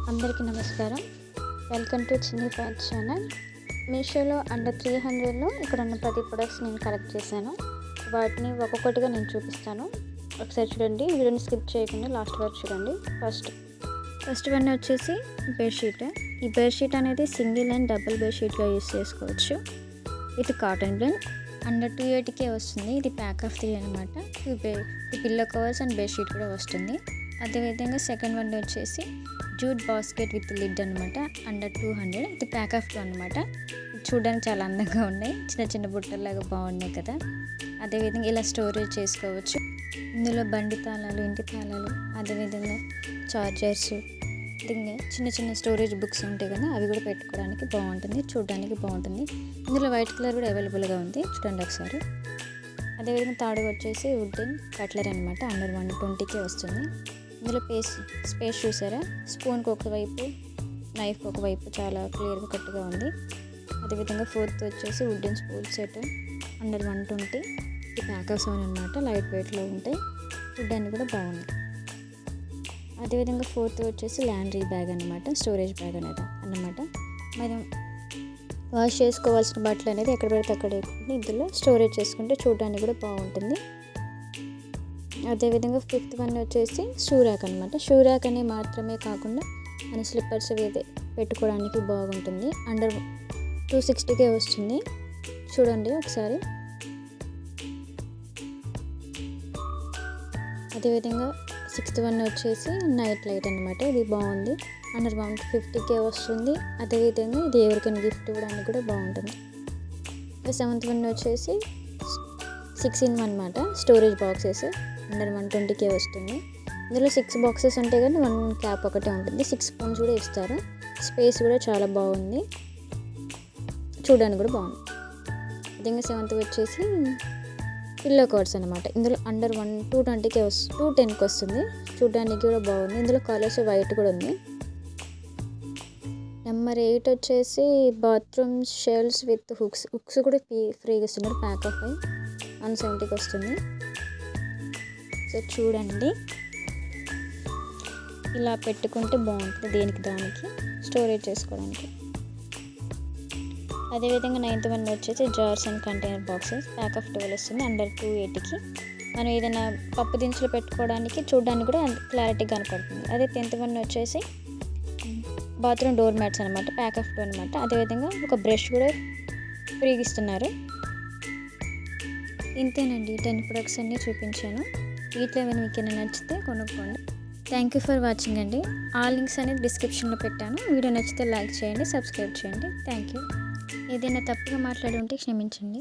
అందరికీ నమస్కారం. Welcome to చిన్ని ఫ్యాక్ట్ ఛానల్. మీషోలో అండర్ 300లో ఇక్కడ ఉన్న ప్రతి ప్రొడక్ట్స్ నేను కలెక్ట్ చేశాను. వాటిని ఒక్కొక్కటిగా నేను చూపిస్తాను. ఒకసారి చూడండి, వీడియోని స్కిప్ చేయకుండా లాస్ట్ వరకు చూడండి. ఫస్ట్ వన్ వచ్చేసి బెడ్షీట్. ఈ బెడ్షీట్ అనేది సింగిల్ అండ్ డబుల్ బెడ్షీట్గా యూస్ చేసుకోవచ్చు. విత్ కాటన్ బ్లెండ్ అండర్ 280కే వస్తుంది. ఇది ప్యాక్ ఆఫ్ 3 అనమాట. 2 పిల్లో కవర్స్ అండ్ బెడ్షీట్ కూడా వస్తుంది. అదేవిధంగా సెకండ్ వన్ వచ్చేసి జూట్ బాస్కెట్ విత్ లిడ్ అనమాట. అండర్ 200. ఇది ప్యాక్ ఆఫ్ 2 అనమాట. చూడడానికి చాలా అందంగా ఉన్నాయి, చిన్న చిన్న బుట్టల్లాగా బాగున్నాయి కదా. అదేవిధంగా ఇలా స్టోరేజ్ చేసుకోవచ్చు. ఇందులో బండి తాళాలు, ఇంటి తాళాలు, అదేవిధంగా చార్జర్స్, ఇంకా చిన్న చిన్న స్టోరేజ్ బుక్స్ ఉంటాయి కదా, అవి కూడా పెట్టుకోవడానికి బాగుంటుంది, చూడడానికి బాగుంటుంది. ఇందులో వైట్ కలర్ కూడా అవైలబుల్గా ఉంది, చూడండి ఒకసారి. అదేవిధంగా థర్డ్ వచ్చేసి వుడెన్ కట్లర్ అనమాట. అండర్ 120కే వస్తుంది. ఇందులో స్పేస్ చూసారా, స్పూన్కి ఒకవైపు, నైఫ్కి ఒకవైపు చాలా క్లియర్గా కట్టుగా ఉంది. అదేవిధంగా ఫోర్త్ వచ్చేసి వుడెన్ స్పూన్ సెట్ అండర్ 120. ఇది ప్యాక్ ఆఫ్ 7 అనమాట. లైట్ వెయిట్లో ఉంటాయి, చూడ్డానికి కూడా బాగుంది. అదేవిధంగా ఫోర్త్ వచ్చేసి లాండ్రీ బ్యాగ్ అనమాట, స్టోరేజ్ బ్యాగ్ అనేది అన్నమాట. మనం వాష్ చేసుకోవాల్సిన బట్టలు అనేది ఎక్కడ పెడితే అక్కడ ఇందులో స్టోరేజ్ చేసుకుంటే చూడడానికి కూడా బాగుంటుంది. అదేవిధంగా ఫిఫ్త్ వన్ వచ్చేసి షూ ర్యాక్ అనమాట. షూ ర్యాక్ అనే మాత్రమే కాకుండా మన స్లిప్పర్స్ పెట్టుకోవడానికి బాగుంటుంది. అండర్ 260కే వస్తుంది, చూడండి ఒకసారి. అదేవిధంగా సిక్స్త్ వన్ వచ్చేసి నైట్ లైట్ అనమాట. ఇది బాగుంది, అండర్ 150కే వస్తుంది. అదేవిధంగా ఇది ఎవరికైనా గిఫ్ట్ ఇవ్వడానికి కూడా బాగుంటుంది. సెవెంత్ వన్ వచ్చేసి 6-in-1 అనమాట. స్టోరేజ్ బాక్సెస్ అండర్ 120కే వస్తుంది. ఇందులో 6 బాక్సెస్ ఉంటాయి కానీ 1 క్యాప్ ఒకటే ఉంటుంది. 6 స్పూన్స్ కూడా ఇస్తారు. స్పేస్ కూడా చాలా బాగుంది, చూడడానికి కూడా బాగుంది. అదేవిధంగా సెవెంత్ వచ్చేసి పిల్లో కవర్స్ అనమాట. ఇందులో అండర్ 210కి వస్తుంది, చూడడానికి కూడా బాగుంది. ఇందులో కలర్స్ వైట్ కూడా ఉంది. నెంబర్ 8 వచ్చేసి బాత్రూమ్ షెల్ఫ్స్ విత్ హుక్స్ కూడా ఫ్రీగా ఇస్తున్నారు. ప్యాక్ ఆఫ్ 170కి వస్తుంది. సో చూడండి, ఇలా పెట్టుకుంటే బాగుంటుంది, దేనికి దానికి స్టోరేజ్ చేసుకోవడానికి. అదేవిధంగా 9th వన్ వచ్చేసి jars and container boxes. Pack of 12 వస్తుంది. అండర్ 280కి మనం ఏదైనా పప్పు దినుసులు పెట్టుకోవడానికి చూడడానికి కూడా క్లారిటీ కనపడుతుంది. అదే 10th వన్ వచ్చేసి బాత్రూమ్ డోర్ మ్యాట్స్ అనమాట. ప్యాక్ ఆఫ్ 2 అనమాట. అదేవిధంగా ఒక బ్రష్ కూడా ఫ్రీగా ఇస్తున్నారు. ఇంతేనండి, 10 ప్రొడక్ట్స్ అన్నీ చూపించాను. వీటిలో ఏమైనా మీకు నచ్చితే కొనుక్కోండి. థ్యాంక్ యూ ఫర్ వాచింగ్ అండి. ఆ లింక్స్ అనేది డిస్క్రిప్షన్లో పెట్టాను. వీడియో నచ్చితే లైక్ చేయండి, సబ్స్క్రైబ్ చేయండి. Thank you. ఏదైనా తప్పుగా మాట్లాడి ఉంటే క్షమించండి.